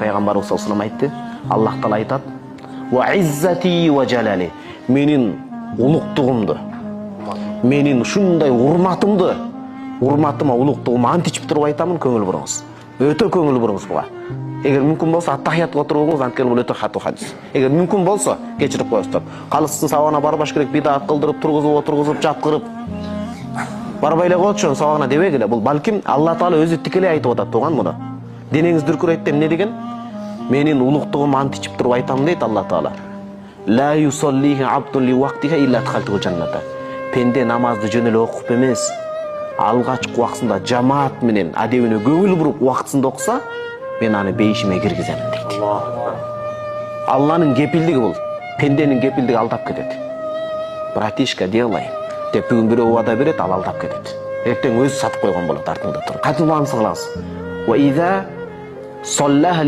пайгамбарыбыз саллаллаху алейхи айтты. Аллах Таала айтат: "Ва иззати ва жалали", менин улуктугумду, менин ушундай урматыма, улуктугума ант ичип туруп айтамын, көңүл буруңуз. Өтө көңүл буруңуз буга. Эгер мүмкүн болсо аттахиятка отуруңуз, анткени бул өтө катуу хадис. Эгер мүмкүн болсо кечирип коесуздар. Калыстын сабагына барбаш керек, бидат кылдырып, тургузуп, жапкырып барбай эле коечу сабагына дебегиле. Бул балким Алла Таала өзү тикелей айтып атат туган муну. Денеңиз дүркүрөйт деп эмне деген? Менин улуктугума ант ичип туруп айтам дейт Алла Таала. Ла юсаллихи абдун ли вактиха илля дхалту жанната. Пенде намазды жөн эле окуп эмес, алгачкы убактысында жамаат менен адебине көңүл буруп убактысында окуса, мен аны бейишиме киргиземин дейт. Алланын кепилдиги бул. Пенденин кепилдиги алдап кетет. Братишка, делай деп бүгүн бирөө убада берет, ал алдап кетет. Эртең өзү сатып койгон болот артыңда туруп. Кайтып намаз кылабыз. Ва иза саллаха